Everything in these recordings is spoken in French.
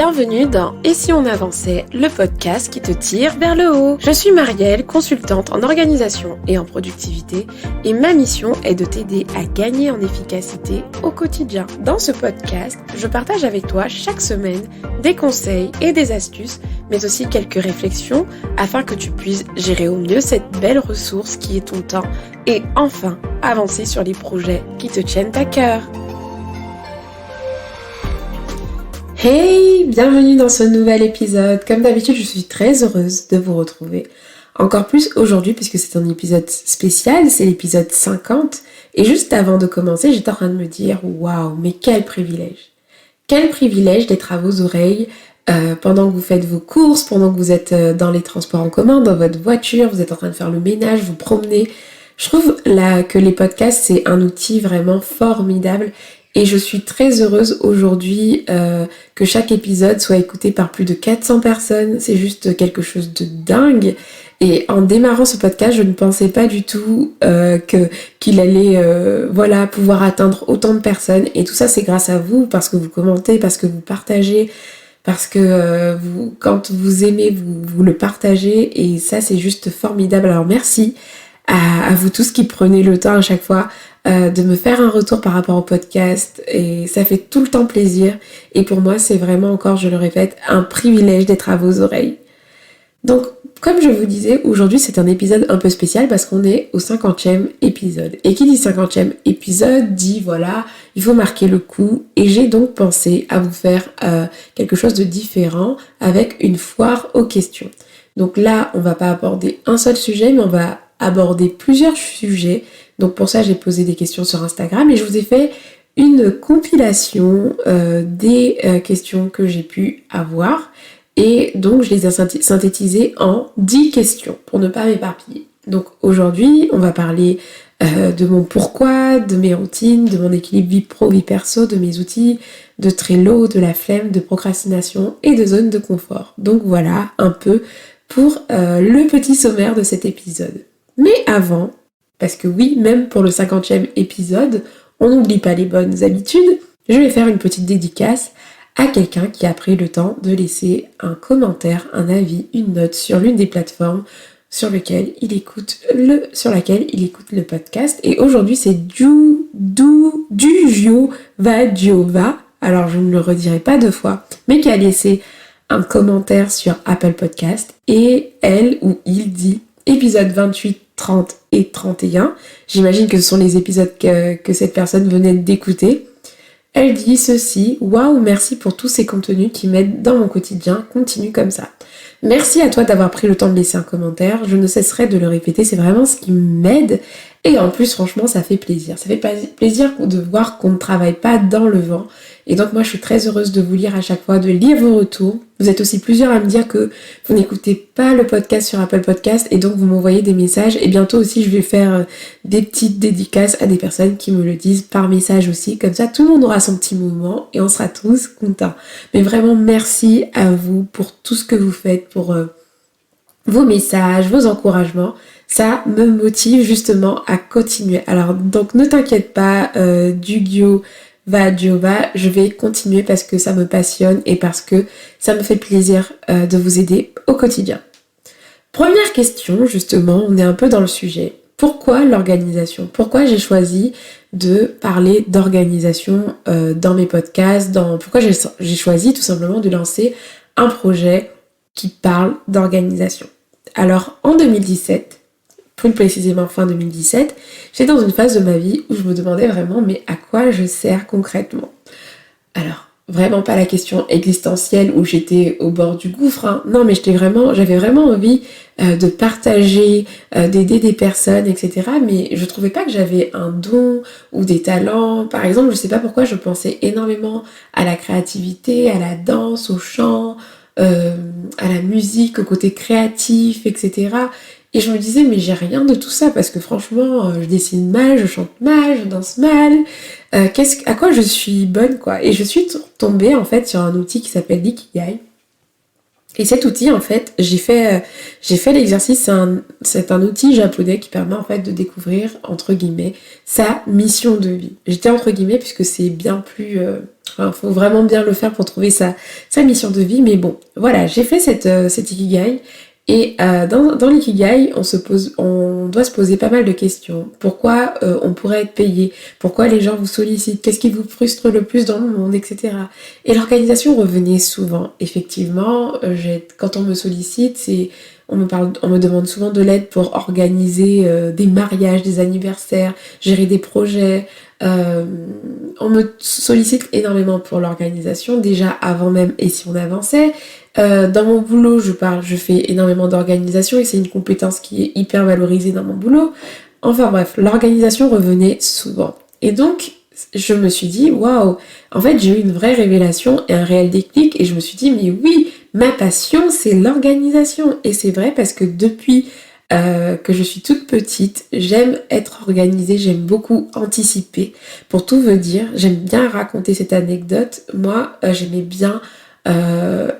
Bienvenue dans Et si on avançait, le podcast qui te tire vers le haut. Je suis Marielle, consultante en organisation et en productivité, et ma mission est de t'aider à gagner en efficacité au quotidien. Dans ce podcast, je partage avec toi chaque semaine des conseils et des astuces, mais aussi quelques réflexions afin que tu puisses gérer au mieux cette belle ressource qui est ton temps et enfin avancer sur les projets qui te tiennent à cœur. Hey, bienvenue dans ce nouvel épisode. Comme d'habitude, je suis très heureuse de vous retrouver. Encore plus aujourd'hui puisque c'est un épisode spécial, c'est l'épisode 50. Et juste avant de commencer, j'étais en train de me dire, waouh, mais quel privilège. Quel privilège d'être à vos oreilles pendant que vous faites vos courses, pendant que vous êtes dans les transports en commun, dans votre voiture, vous êtes en train de faire le ménage, vous promenez. Je trouve que les podcasts, c'est un outil vraiment formidable. Et je suis très heureuse aujourd'hui que chaque épisode soit écouté par plus de 400 personnes. C'est juste quelque chose de dingue. Et en démarrant ce podcast, je ne pensais pas du tout qu'il allait pouvoir atteindre autant de personnes. Et tout ça, c'est grâce à vous, parce que vous commentez, parce que vous partagez, parce que quand vous aimez, vous le partagez. Et ça, c'est juste formidable. Alors merci à vous tous qui prenez le temps à chaque fois de me faire un retour par rapport au podcast, et ça fait tout le temps plaisir, et pour moi c'est vraiment, encore je le répète, un privilège d'être à vos oreilles. Donc comme je vous disais, aujourd'hui c'est un épisode un peu spécial parce qu'on est au 50e épisode, et qui dit 50e épisode dit voilà, il faut marquer le coup, et j'ai donc pensé à vous faire quelque chose de différent avec une foire aux questions. Donc là on va pas aborder un seul sujet, mais on va aborder plusieurs sujets. Donc pour ça, j'ai posé des questions sur Instagram et je vous ai fait une compilation des questions que j'ai pu avoir. Et donc je les ai synthétisées en 10 questions pour ne pas m'éparpiller. Donc aujourd'hui, on va parler de mon pourquoi, de mes routines, de mon équilibre vie pro, vie perso, de mes outils, de Trello, de la flemme, de procrastination et de zone de confort. Donc voilà un peu pour le petit sommaire de cet épisode. Mais avant, parce que oui, même pour le 50e épisode, on n'oublie pas les bonnes habitudes, je vais faire une petite dédicace à quelqu'un qui a pris le temps de laisser un commentaire, un avis, une note sur l'une des plateformes sur laquelle il écoute le podcast. Et aujourd'hui, c'est Dujio Vadiova, alors je ne le redirai pas deux fois, mais qui a laissé un commentaire sur Apple Podcast, et elle ou il dit épisode 28, 30 et 31. J'imagine que ce sont les épisodes que cette personne venait d'écouter. Elle dit ceci: waouh, merci pour tous ces contenus qui m'aident dans mon quotidien. Continue comme ça. Merci à toi d'avoir pris le temps de laisser un commentaire. Je ne cesserai de le répéter, c'est vraiment ce qui m'aide. Et en plus, franchement, ça fait plaisir. Ça fait plaisir de voir qu'on ne travaille pas dans le vent. Et donc moi, je suis très heureuse de vous lire à chaque fois, de lire vos retours. Vous êtes aussi plusieurs à me dire que vous n'écoutez pas le podcast sur Apple Podcast, et donc vous m'envoyez des messages. Et bientôt aussi, je vais faire des petites dédicaces à des personnes qui me le disent par message aussi. Comme ça, tout le monde aura son petit moment et on sera tous contents. Mais vraiment, merci à vous pour tout ce que vous faites, pour vos messages, vos encouragements. Ça me motive justement à continuer. Alors donc ne t'inquiète pas, Dugio Vadiova, je vais continuer parce que ça me passionne et parce que ça me fait plaisir de vous aider au quotidien. Première question, justement, on est un peu dans le sujet. Pourquoi l'organisation ? Pourquoi j'ai choisi de parler d'organisation dans mes podcasts ? Pourquoi j'ai choisi tout simplement de lancer un projet qui parle d'organisation ? Alors en 2017, plus précisément fin 2017, j'étais dans une phase de ma vie où je me demandais vraiment mais à quoi je sers concrètement ? Alors, vraiment pas la question existentielle où j'étais au bord du gouffre, hein. Non, mais j'avais vraiment envie de partager, d'aider des personnes, etc. Mais je trouvais pas que j'avais un don ou des talents. Par exemple, je sais pas pourquoi je pensais énormément à la créativité, à la danse, au chant, à la musique, au côté créatif, etc. Et je me disais, mais j'ai rien de tout ça, parce que franchement, je dessine mal, je chante mal, je danse mal, à quoi je suis bonne, quoi. Et je suis tombée, en fait, sur un outil qui s'appelle l'Ikigai. Et cet outil, en fait, j'ai fait l'exercice, c'est un outil japonais qui permet en fait de découvrir, entre guillemets, sa mission de vie. J'étais entre guillemets puisque c'est bien plus... faut vraiment bien le faire pour trouver sa mission de vie, mais bon, voilà, j'ai fait cet Ikigai. Et dans l'ikigai, on doit se poser pas mal de questions. Pourquoi on pourrait être payé? Pourquoi les gens vous sollicitent? Qu'est-ce qui vous frustre le plus dans le monde, etc. Et l'organisation revenait souvent. Effectivement, quand on me sollicite, on me demande souvent de l'aide pour organiser des mariages, des anniversaires, gérer des projets. On me sollicite énormément pour l'organisation, déjà avant même et si on avançait. Dans mon boulot, je fais énormément d'organisation et c'est une compétence qui est hyper valorisée dans mon boulot. Enfin bref, l'organisation revenait souvent. Et donc, je me suis dit, waouh, en fait, j'ai eu une vraie révélation et un réel déclic et je me suis dit, mais oui, ma passion, c'est l'organisation. Et c'est vrai parce que depuis que je suis toute petite, j'aime être organisée, j'aime beaucoup anticiper. Pour tout vous dire, j'aime bien raconter cette anecdote. Moi, j'aimais bien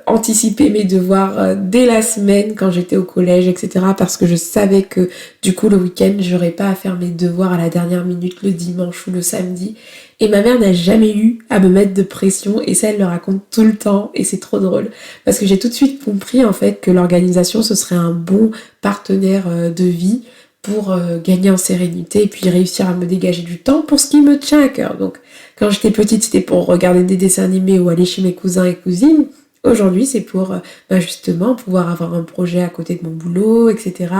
anticiper mes devoirs dès la semaine quand j'étais au collège, etc. Parce que je savais que du coup le week-end, j'aurais pas à faire mes devoirs à la dernière minute le dimanche ou le samedi. Et ma mère n'a jamais eu à me mettre de pression et ça, elle le raconte tout le temps et c'est trop drôle. Parce que j'ai tout de suite compris en fait que l'organisation, ce serait un bon partenaire de vie pour gagner en sérénité et puis réussir à me dégager du temps pour ce qui me tient à cœur. Donc quand j'étais petite, c'était pour regarder des dessins animés ou aller chez mes cousins et cousines. Aujourd'hui, c'est pour justement pouvoir avoir un projet à côté de mon boulot, etc.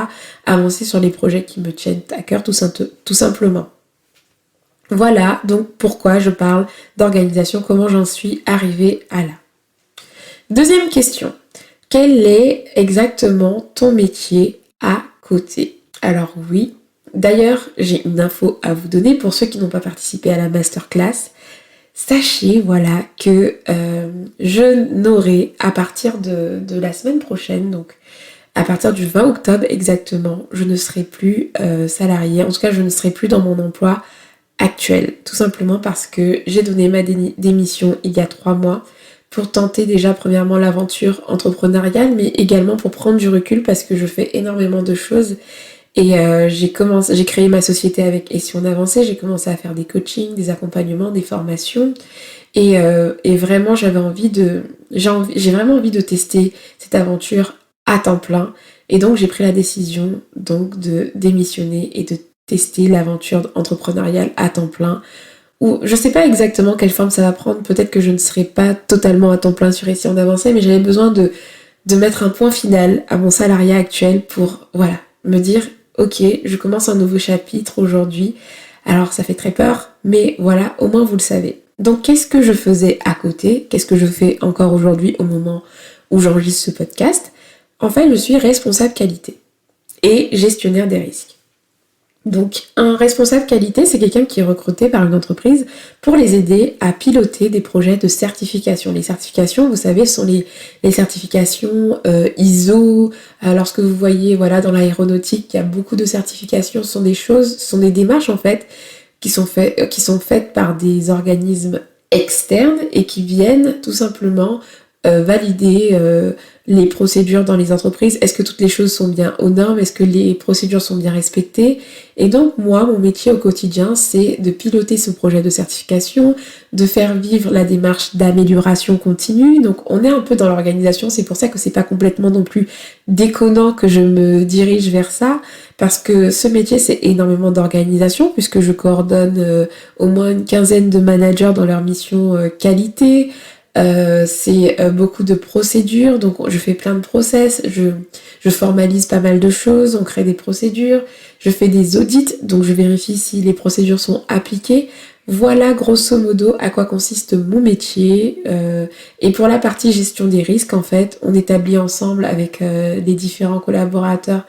Avancer sur les projets qui me tiennent à cœur tout simplement. Voilà donc pourquoi je parle d'organisation, comment j'en suis arrivée à là. Deuxième question. Quel est exactement ton métier à côté? Alors oui, d'ailleurs, j'ai une info à vous donner pour ceux qui n'ont pas participé à la masterclass. Sachez, voilà, que je n'aurai à partir de la semaine prochaine, donc à partir du 20 octobre exactement, je ne serai plus salariée. En tout cas, je ne serai plus dans mon emploi actuel. Tout simplement parce que j'ai donné ma démission il y a 3 mois pour tenter déjà premièrement l'aventure entrepreneuriale, mais également pour prendre du recul parce que je fais énormément de choses. Et j'ai créé ma société avec Et si on avançait, j'ai commencé à faire des coachings, des accompagnements, des formations. Et vraiment, j'ai vraiment envie de tester cette aventure à temps plein. Et donc, j'ai pris la décision donc de démissionner et de tester l'aventure entrepreneuriale à temps plein. Ou je sais pas exactement quelle forme ça va prendre. Peut-être que je ne serai pas totalement à temps plein sur Et si on avançait, mais j'avais besoin de mettre un point final à mon salariat actuel pour, voilà, me dire ok, je commence un nouveau chapitre aujourd'hui. Alors ça fait très peur, mais voilà, au moins vous le savez. Donc qu'est-ce que je faisais à côté? Qu'est-ce que je fais encore aujourd'hui au moment où j'enregistre ce podcast? En fait, je suis responsable qualité et gestionnaire des risques. Donc un responsable qualité, c'est quelqu'un qui est recruté par une entreprise pour les aider à piloter des projets de certification. Les certifications, vous savez, sont les certifications ISO. Lorsque vous voyez, voilà, dans l'aéronautique, il y a beaucoup de certifications. Ce sont des démarches en fait qui sont faites par des organismes externes et qui viennent tout simplement valider les procédures dans les entreprises. Est-ce que toutes les choses sont bien aux normes? Est-ce que les procédures sont bien respectées? Et donc moi, mon métier au quotidien, c'est de piloter ce projet de certification, de faire vivre la démarche d'amélioration continue. Donc on est un peu dans l'organisation, c'est pour ça que c'est pas complètement non plus déconnant que je me dirige vers ça, parce que ce métier, c'est énormément d'organisation, puisque je coordonne au moins une quinzaine de managers dans leur mission qualité. C'est beaucoup de procédures, donc je fais plein de process, je formalise pas mal de choses, on crée des procédures, je fais des audits, donc je vérifie si les procédures sont appliquées. Voilà grosso modo à quoi consiste mon métier. Et pour la partie gestion des risques, en fait, on établit ensemble avec les différents collaborateurs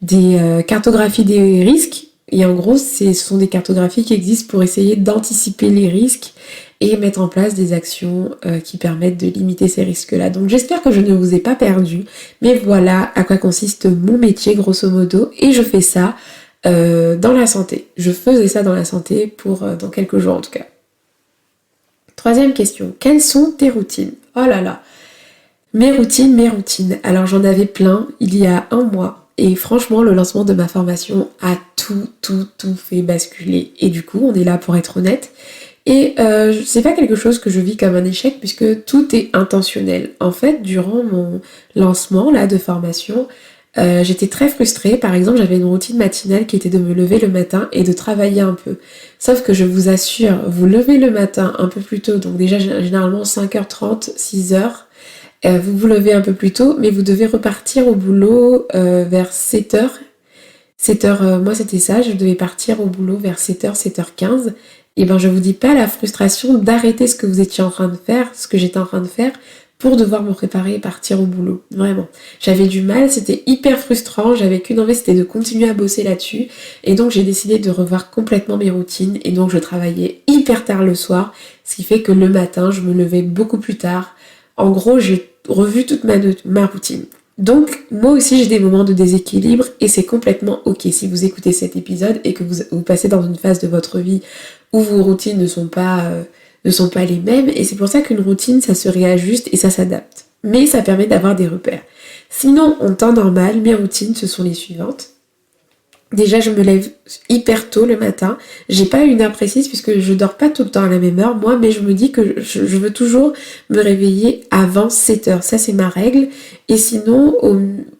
des cartographies des risques. Et en gros, ce sont des cartographies qui existent pour essayer d'anticiper les risques et mettre en place des actions qui permettent de limiter ces risques-là. Donc j'espère que je ne vous ai pas perdu, mais voilà à quoi consiste mon métier grosso modo, et je fais ça dans la santé. Je faisais ça dans la santé pour dans quelques jours en tout cas. Troisième question, quelles sont tes routines? Oh là là, Mes routines. Alors j'en avais plein il y a un mois. Et franchement, le lancement de ma formation a tout fait basculer. Et du coup, on est là pour être honnête. Et c'est pas quelque chose que je vis comme un échec puisque tout est intentionnel. En fait, durant mon lancement là de formation, j'étais très frustrée. Par exemple, j'avais une routine matinale qui était de me lever le matin et de travailler un peu. Sauf que je vous assure, vous levez le matin un peu plus tôt, donc déjà généralement 5h30, 6h. Vous vous levez un peu plus tôt, mais vous devez repartir au boulot vers 7h. 7h, moi c'était ça, je devais partir au boulot vers 7h, 7h15. Et ben je vous dis pas la frustration d'arrêter ce que vous étiez en train de faire, ce que j'étais en train de faire, pour devoir me préparer et partir au boulot. Vraiment. J'avais du mal, c'était hyper frustrant, j'avais qu'une envie, c'était de continuer à bosser là-dessus. Et donc j'ai décidé de revoir complètement mes routines. Et donc je travaillais hyper tard le soir, ce qui fait que le matin, je me levais beaucoup plus tard. En gros, j'ai revu toute ma routine. Donc, moi aussi, j'ai des moments de déséquilibre et c'est complètement ok. Si vous écoutez cet épisode et que vous passez dans une phase de votre vie où vos routines ne sont pas les mêmes, et c'est pour ça qu'une routine, ça se réajuste et ça s'adapte. Mais ça permet d'avoir des repères. Sinon, en temps normal, mes routines, ce sont les suivantes. Déjà, je me lève hyper tôt le matin. J'ai pas une heure précise puisque je dors pas tout le temps à la même heure, moi, mais je me dis que je veux toujours me réveiller avant 7h. Ça, c'est ma règle. Et sinon,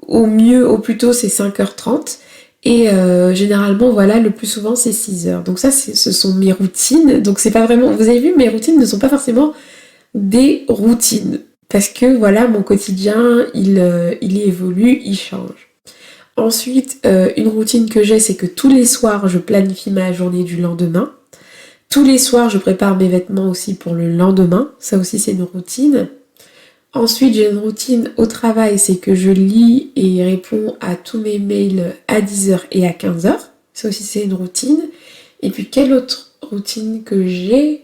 au mieux, au plus tôt, c'est 5h30. Et généralement, voilà, le plus souvent, c'est 6h. Donc ça, ce sont mes routines. Donc c'est pas vraiment... Vous avez vu, mes routines ne sont pas forcément des routines. Parce que, voilà, mon quotidien, il y évolue, il change. Ensuite, une routine que j'ai, c'est que tous les soirs, je planifie ma journée du lendemain. Tous les soirs, je prépare mes vêtements aussi pour le lendemain. Ça aussi, c'est une routine. Ensuite, j'ai une routine au travail, c'est que je lis et réponds à tous mes mails à 10h et à 15h. Ça aussi, c'est une routine. Et puis, quelle autre routine que j'ai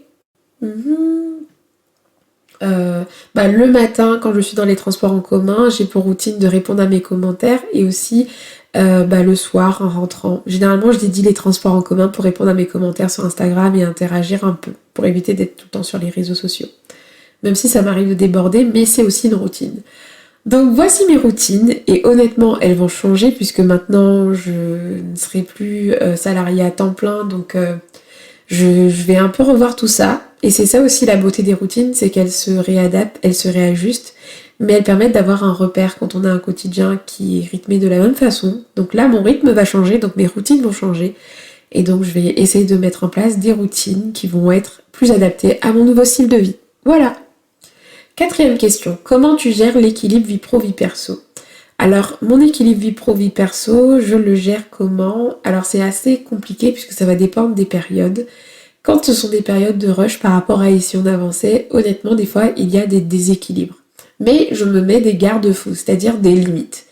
Le matin, quand je suis dans les transports en commun, j'ai pour routine de répondre à mes commentaires et aussi le soir en rentrant. Généralement, je dédie les transports en commun pour répondre à mes commentaires sur Instagram et interagir un peu pour éviter d'être tout le temps sur les réseaux sociaux. Même si ça m'arrive de déborder, mais c'est aussi une routine. Donc voici mes routines et honnêtement elles vont changer puisque maintenant je ne serai plus salariée à temps plein, donc je vais un peu revoir tout ça. Et c'est ça aussi la beauté des routines, c'est qu'elles se réadaptent, elles se réajustent, mais elles permettent d'avoir un repère quand on a un quotidien qui est rythmé de la même façon. Donc là mon rythme va changer, donc mes routines vont changer. Et donc je vais essayer de mettre en place des routines qui vont être plus adaptées à mon nouveau style de vie. Voilà. 4e question, comment tu gères l'équilibre vie pro-vie perso ? Alors, mon équilibre vie pro-vie perso, je le gère comment ? Alors, c'est assez compliqué puisque ça va dépendre des périodes. Quand ce sont des périodes de rush par rapport à si on avançait, honnêtement, des fois, il y a des déséquilibres. Mais je me mets des garde-fous, c'est-à-dire des limites.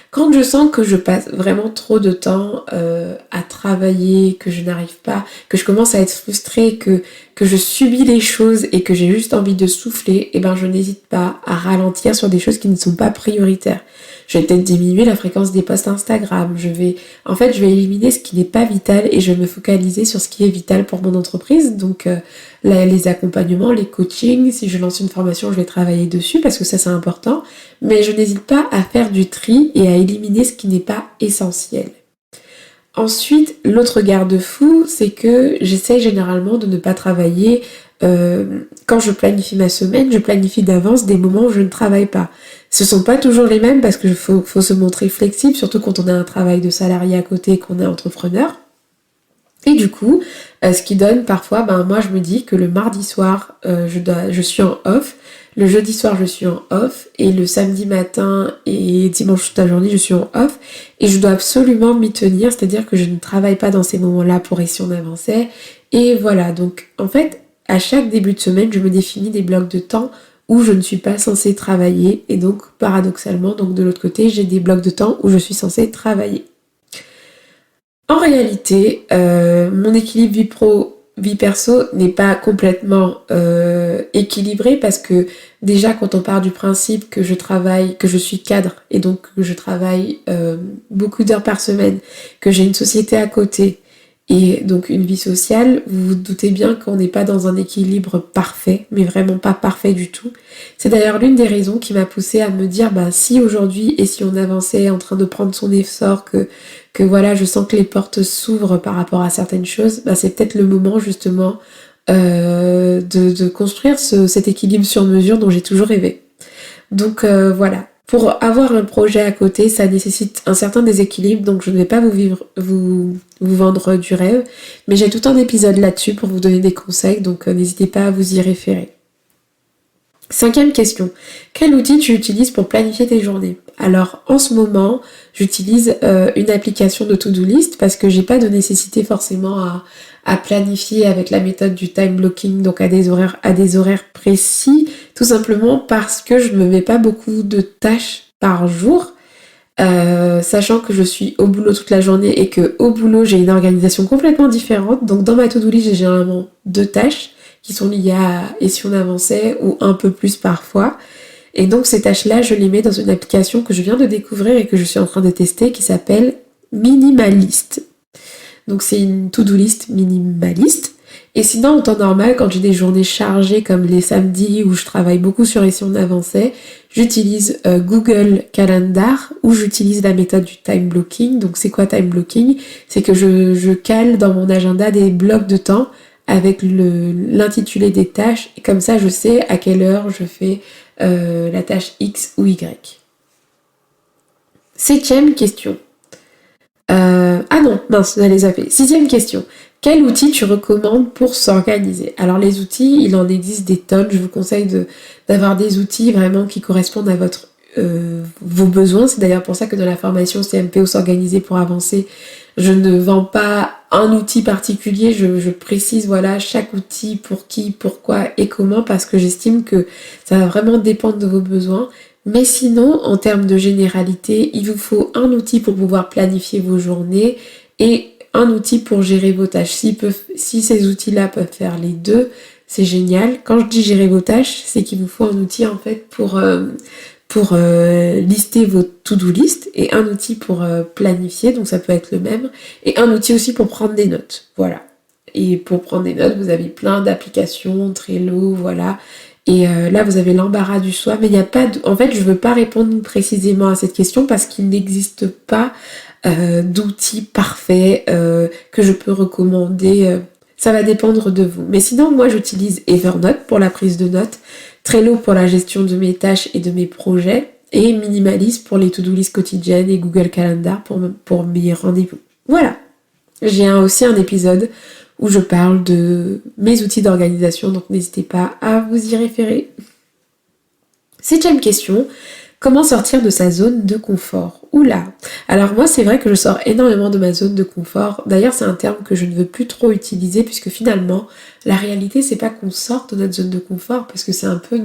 Quand je sens que je passe vraiment trop de temps à travailler, que je n'arrive pas, que je commence à être frustrée, que je subis les choses et que j'ai juste envie de souffler, eh ben je n'hésite pas à ralentir sur des choses qui ne sont pas prioritaires. Je vais peut-être diminuer la fréquence des posts Instagram. Je vais éliminer ce qui n'est pas vital et je vais me focaliser sur ce qui est vital pour mon entreprise. Donc les accompagnements, les coachings, si je lance une formation, je vais travailler dessus parce que ça c'est important. Mais je n'hésite pas à faire du tri et à éliminer ce qui n'est pas essentiel. Ensuite, l'autre garde-fou, c'est que j'essaie généralement de ne pas travailler. Quand je planifie ma semaine, je planifie d'avance des moments où je ne travaille pas. Ce sont pas toujours les mêmes parce qu'il faut se montrer flexible, surtout quand on a un travail de salarié à côté et qu'on est entrepreneur. Et du coup, ce qui donne parfois, moi je me dis que le mardi soir, je suis en off, le jeudi soir je suis en off, et le samedi matin et dimanche toute la journée je suis en off, et je dois absolument m'y tenir, c'est-à-dire que je ne travaille pas dans ces moments-là pour essayer on avançait. Et voilà, donc en fait, à chaque début de semaine, je me définis des blocs de temps où je ne suis pas censée travailler, et donc paradoxalement, donc de l'autre côté, j'ai des blocs de temps où je suis censée travailler. En réalité, mon équilibre vie pro, vie perso n'est pas complètement équilibré parce que déjà quand on part du principe que je suis cadre et donc que je travaille beaucoup d'heures par semaine, que j'ai une société à côté Et donc une vie sociale, vous vous doutez bien qu'on n'est pas dans un équilibre parfait, mais vraiment pas parfait du tout. C'est d'ailleurs l'une des raisons qui m'a poussée à me dire, si aujourd'hui, et si on avançait en train de prendre son essor, que voilà, je sens que les portes s'ouvrent par rapport à certaines choses, c'est peut-être le moment justement de construire cet équilibre sur mesure dont j'ai toujours rêvé. Donc voilà. Pour avoir un projet à côté, ça nécessite un certain déséquilibre, donc je ne vais pas vous vendre du rêve, mais j'ai tout un épisode là-dessus pour vous donner des conseils, donc n'hésitez pas à vous y référer. 5e question. Quel outil tu utilises pour planifier tes journées? Alors en ce moment, j'utilise une application de to-do list parce que j'ai pas de nécessité forcément à planifier avec la méthode du time blocking, donc à des horaires précis, tout simplement parce que je me mets pas beaucoup de tâches par jour, sachant que je suis au boulot toute la journée et que au boulot j'ai une organisation complètement différente. Donc dans ma to-do list, j'ai généralement 2 tâches qui sont liées à et si on avançait ou un peu plus parfois. Et donc ces tâches-là, je les mets dans une application que je viens de découvrir et que je suis en train de tester qui s'appelle Minimalist. Donc c'est une to-do list minimaliste. Et sinon, en temps normal, quand j'ai des journées chargées comme les samedis où je travaille beaucoup sur et si on avançait, j'utilise Google Calendar ou j'utilise la méthode du time blocking. Donc c'est quoi time blocking? C'est que je cale dans mon agenda des blocs de temps avec l'intitulé des tâches et comme ça je sais à quelle heure je fais la tâche X ou Y. 7e question. Ah non, mince, j'allais zapper. 6e question. Quel outil tu recommandes pour s'organiser? Alors les outils, il en existe des tonnes. Je vous conseille d'avoir des outils vraiment qui correspondent à vos besoins. C'est d'ailleurs pour ça que dans la formation CMPO s'organiser pour avancer, je ne vends pas un outil particulier. Je précise chaque outil pour qui, pourquoi et comment parce que j'estime que ça va vraiment dépendre de vos besoins. Mais sinon, en termes de généralité, il vous faut un outil pour pouvoir planifier vos journées et un outil pour gérer vos tâches. Si ces outils-là peuvent faire les deux, c'est génial. Quand je dis gérer vos tâches, c'est qu'il vous faut un outil en fait pour lister vos to-do list et un outil pour planifier, donc ça peut être le même, et un outil aussi pour prendre des notes. Voilà. Et pour prendre des notes, vous avez plein d'applications, Trello, voilà. Et là, vous avez l'embarras du choix, mais il n'y a pas En fait, je ne veux pas répondre précisément à cette question parce qu'il n'existe pas d'outils parfaits que je peux recommander. Ça va dépendre de vous. Mais sinon, moi, j'utilise Evernote pour la prise de notes, Trello pour la gestion de mes tâches et de mes projets, et Minimalist pour les to-do list quotidiennes et Google Calendar pour mes rendez-vous. Voilà. J'ai aussi un épisode où je parle de mes outils d'organisation, donc n'hésitez pas à vous y référer. 7e question, comment sortir de sa zone de confort? Oula! Alors moi, c'est vrai que je sors énormément de ma zone de confort. D'ailleurs, c'est un terme que je ne veux plus trop utiliser puisque finalement, la réalité, c'est pas qu'on sorte de notre zone de confort parce que c'est un peu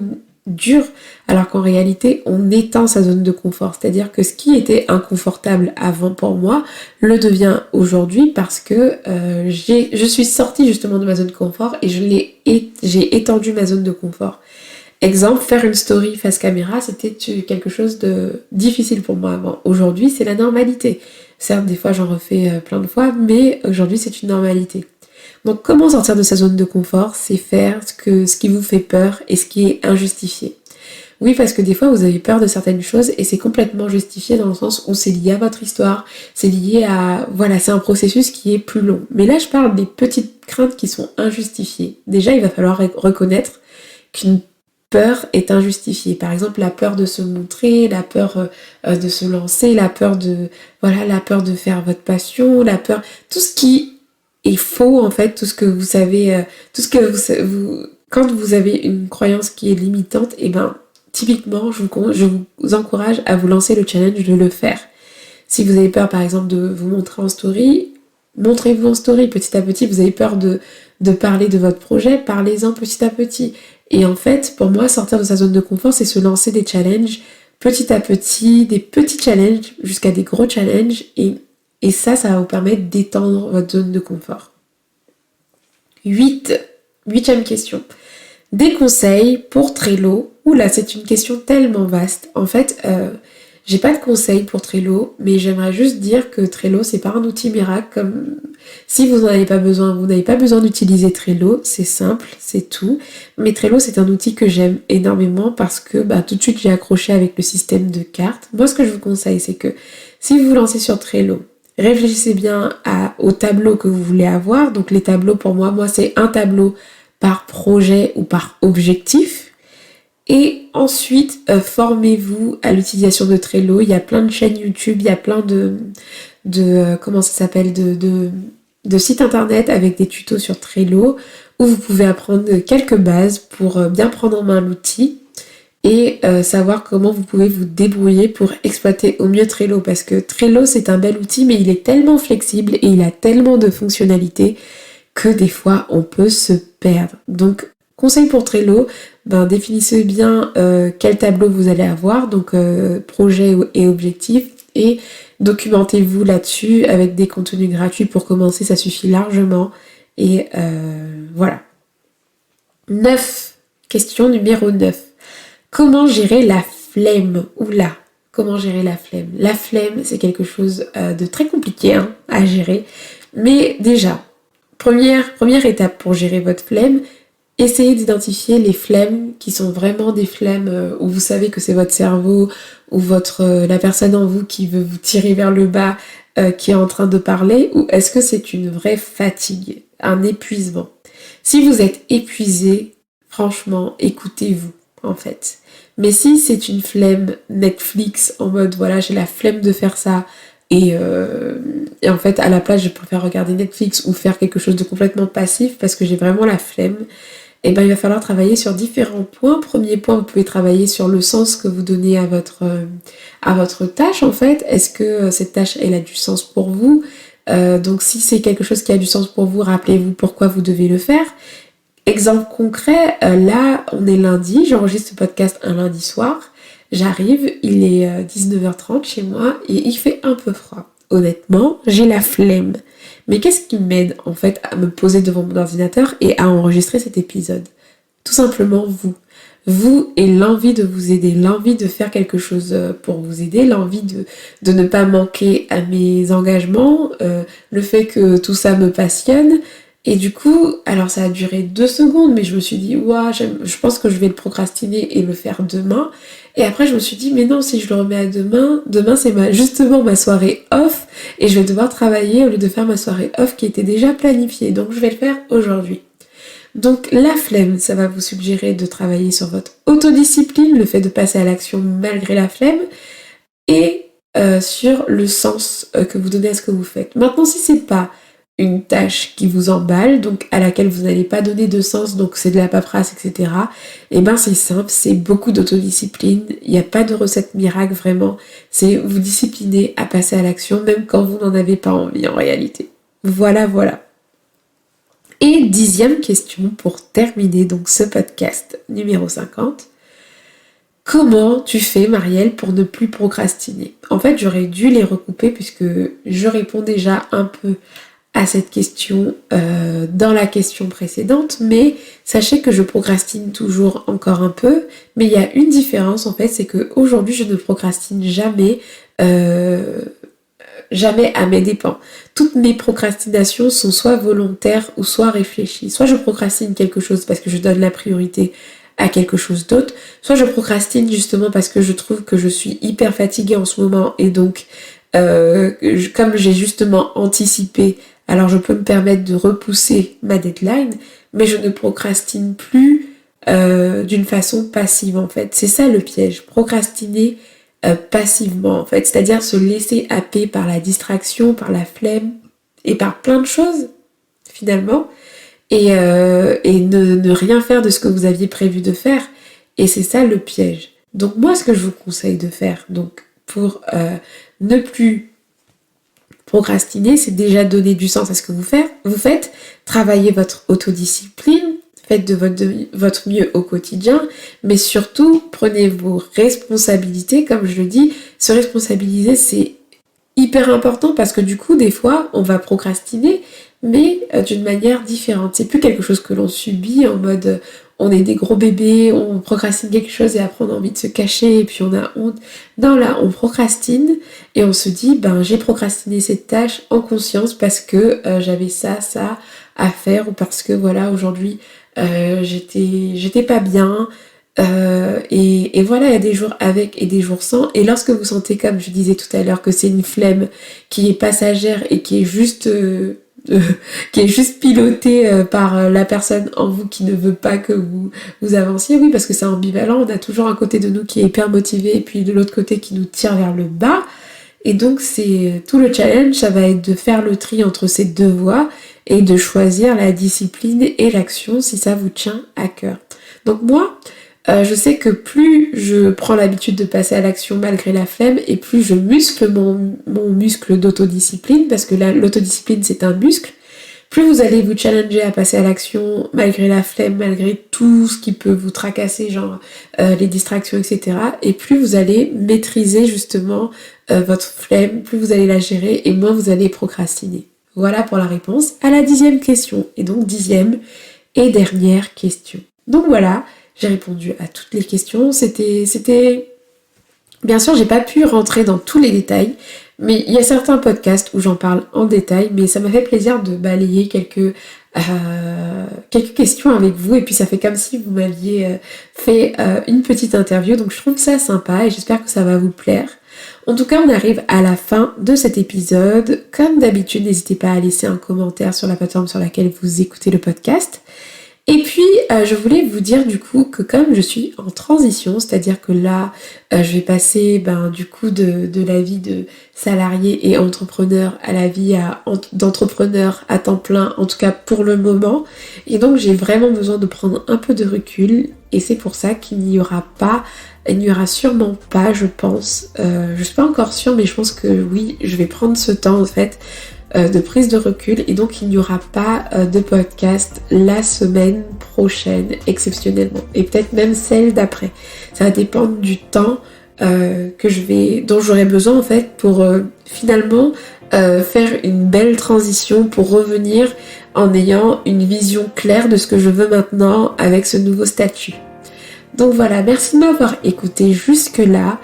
dur, alors qu'en réalité, on étend sa zone de confort. C'est-à-dire que ce qui était inconfortable avant pour moi le devient aujourd'hui parce que je suis sortie justement de ma zone de confort et j'ai étendu ma zone de confort. Exemple, faire une story face caméra, c'était quelque chose de difficile pour moi avant. Aujourd'hui, c'est la normalité. Certes, des fois, j'en refais plein de fois, mais aujourd'hui, c'est une normalité. Donc, comment sortir de sa zone de confort? C'est faire ce qui vous fait peur et ce qui est injustifié. Oui, parce que des fois, vous avez peur de certaines choses et c'est complètement justifié dans le sens où c'est lié à votre histoire, c'est lié à... Voilà, c'est un processus qui est plus long. Mais là, je parle des petites craintes qui sont injustifiées. Déjà, il va falloir reconnaître qu'une peur est injustifiée. Par exemple, la peur de se montrer, la peur de se lancer, la peur de faire votre passion, la peur... Tout ce qui est faux, en fait, tout ce que vous savez... quand vous avez une croyance qui est limitante, typiquement, je vous encourage à vous lancer le challenge de le faire. Si vous avez peur, par exemple, de vous montrer en story, montrez-vous en story petit à petit. Vous avez peur de parler de votre projet, parlez-en petit à petit. Et en fait, pour moi, sortir de sa zone de confort, c'est se lancer des challenges petit à petit, des petits challenges jusqu'à des gros challenges. Et ça va vous permettre d'étendre votre zone de confort. 8e question. Des conseils pour Trello. Oula, c'est une question tellement vaste. En fait, J'ai pas de conseils pour Trello, mais j'aimerais juste dire que Trello, c'est pas un outil miracle. Comme si vous n'en avez pas besoin, vous n'avez pas besoin d'utiliser Trello, c'est simple, c'est tout. Mais Trello, c'est un outil que j'aime énormément parce que tout de suite j'ai accroché avec le système de cartes. Moi, ce que je vous conseille, c'est que si vous vous lancez sur Trello, réfléchissez bien au tableau que vous voulez avoir. Donc les tableaux, pour moi, c'est un tableau par projet ou par objectif. Et ensuite, formez-vous à l'utilisation de Trello. Il y a plein de chaînes YouTube, il y a plein comment ça s'appelle, de sites internet avec des tutos sur Trello où vous pouvez apprendre quelques bases pour bien prendre en main l'outil et savoir comment vous pouvez vous débrouiller pour exploiter au mieux Trello, parce que Trello, c'est un bel outil, mais il est tellement flexible et il a tellement de fonctionnalités que des fois, on peut se perdre. Donc, conseil pour Trello, définissez bien quel tableau vous allez avoir, donc projet et objectif, et documentez-vous là-dessus avec des contenus gratuits pour commencer, ça suffit largement. Et voilà. 9. Question numéro 9. Comment gérer la flemme? Oula, comment gérer la flemme? La flemme, c'est quelque chose de très compliqué à gérer. Mais déjà, première étape pour gérer votre flemme, essayez d'identifier les flemmes qui sont vraiment des flemmes où vous savez que c'est votre cerveau ou la personne en vous qui veut vous tirer vers le bas qui est en train de parler, ou est-ce que c'est une vraie fatigue, un épuisement? Si vous êtes épuisé, franchement, écoutez-vous en fait. Mais si c'est une flemme Netflix en mode voilà, j'ai la flemme de faire ça et en fait à la place je préfère regarder Netflix ou faire quelque chose de complètement passif parce que j'ai vraiment la flemme, et il va falloir travailler sur différents points. Premier point, vous pouvez travailler sur le sens que vous donnez à votre tâche en fait. Est-ce que cette tâche elle a du sens pour vous? Donc si c'est quelque chose qui a du sens pour vous, rappelez-vous pourquoi vous devez le faire. Exemple concret, là on est lundi, j'enregistre ce podcast un lundi soir, j'arrive, il est 19h30 chez moi et il fait un peu froid. Honnêtement, j'ai la flemme. Mais qu'est-ce qui m'aide en fait à me poser devant mon ordinateur et à enregistrer cet épisode? Tout simplement vous. Vous et l'envie de vous aider, l'envie de faire quelque chose pour vous aider, l'envie de ne pas manquer à mes engagements, le fait que tout ça me passionne. Et du coup, alors ça a duré 2 secondes, mais je me suis dit, je pense que je vais le procrastiner et le faire demain. Et après, je me suis dit, mais non, si je le remets à demain c'est justement ma soirée off, et je vais devoir travailler au lieu de faire ma soirée off qui était déjà planifiée. Donc, je vais le faire aujourd'hui. Donc, la flemme, ça va vous suggérer de travailler sur votre autodiscipline, le fait de passer à l'action malgré la flemme, et sur le sens que vous donnez à ce que vous faites. Maintenant, si c'est pas une tâche qui vous emballe, donc à laquelle vous n'allez pas donner de sens, donc c'est de la paperasse, etc. Et c'est simple, c'est beaucoup d'autodiscipline, il n'y a pas de recette miracle vraiment, c'est vous discipliner à passer à l'action, même quand vous n'en avez pas envie en réalité. Voilà. Et 10e question pour terminer donc ce podcast numéro 50. Comment tu fais, Marielle, pour ne plus procrastiner? En fait, j'aurais dû les recouper puisque je réponds déjà un peu à cette question dans la question précédente, mais sachez que je procrastine toujours encore un peu, mais il y a une différence en fait, c'est qu'aujourd'hui je ne procrastine jamais à mes dépens. Toutes mes procrastinations sont soit volontaires ou soit réfléchies. Soit je procrastine quelque chose parce que je donne la priorité à quelque chose d'autre, soit je procrastine justement parce que je trouve que je suis hyper fatiguée en ce moment et donc comme j'ai justement anticipé, alors je peux me permettre de repousser ma deadline, mais je ne procrastine plus d'une façon passive en fait. C'est ça le piège, procrastiner passivement en fait, c'est-à-dire se laisser happer par la distraction, par la flemme et par plein de choses finalement, et ne rien faire de ce que vous aviez prévu de faire, et c'est ça le piège. Donc moi ce que je vous conseille de faire donc pour ne plus procrastiner, c'est déjà donner du sens à ce que vous faites, travailler votre autodiscipline, faites de votre mieux au quotidien, mais surtout prenez vos responsabilités, comme je le dis, se responsabiliser c'est hyper important parce que du coup des fois on va procrastiner mais d'une manière différente, c'est plus quelque chose que l'on subit en mode on est des gros bébés, on procrastine quelque chose et après on a envie de se cacher et puis on a honte. Non, là, on procrastine et on se dit, j'ai procrastiné cette tâche en conscience parce que j'avais ça à faire ou parce que voilà, aujourd'hui, j'étais pas bien. Et voilà, il y a des jours avec et des jours sans. Et lorsque vous sentez, comme je disais tout à l'heure, que c'est une flemme qui est passagère et qui est juste pilotée par la personne en vous qui ne veut pas que vous avanciez, oui, parce que c'est ambivalent, on a toujours un côté de nous qui est hyper motivé et puis de l'autre côté qui nous tire vers le bas. Et donc c'est tout le challenge, ça va être de faire le tri entre ces deux voies et de choisir la discipline et l'action si ça vous tient à cœur. Donc moi, je sais que plus je prends l'habitude de passer à l'action malgré la flemme et plus je muscle mon muscle d'autodiscipline, parce que l'autodiscipline c'est un muscle, plus vous allez vous challenger à passer à l'action malgré la flemme, malgré tout ce qui peut vous tracasser, genre les distractions, etc. Et plus vous allez maîtriser justement votre flemme, plus vous allez la gérer et moins vous allez procrastiner. Voilà pour la réponse à la 10e question. Et donc 10e et dernière question. Donc voilà, j'ai répondu à toutes les questions. C'était... Bien sûr, j'ai pas pu rentrer dans tous les détails, mais il y a certains podcasts où j'en parle en détail, mais ça m'a fait plaisir de balayer quelques questions avec vous, et puis ça fait comme si vous m'aviez fait une petite interview, donc je trouve ça sympa et j'espère que ça va vous plaire. En tout cas, on arrive à la fin de cet épisode. Comme d'habitude, n'hésitez pas à laisser un commentaire sur la plateforme sur laquelle vous écoutez le podcast. Et puis, je voulais vous dire du coup que comme je suis en transition, c'est-à-dire que là, je vais passer du coup de la vie de salarié et entrepreneur à la vie d'entrepreneur à temps plein, en tout cas pour le moment. Et donc, j'ai vraiment besoin de prendre un peu de recul et c'est pour ça qu'il n'y aura sûrement pas, je pense, je suis pas encore sûre, mais je pense que oui, je vais prendre ce temps en fait, de prise de recul, et donc il n'y aura pas de podcast la semaine prochaine exceptionnellement, et peut-être même celle d'après. Ça va dépendre du temps dont j'aurai besoin en fait pour finalement faire une belle transition, pour revenir en ayant une vision claire de ce que je veux maintenant avec ce nouveau statut. Donc voilà, merci de m'avoir écouté jusque-là.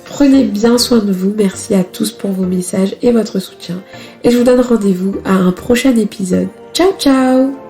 Prenez bien soin de vous, merci à tous pour vos messages et votre soutien. Et je vous donne rendez-vous à un prochain épisode. Ciao ciao!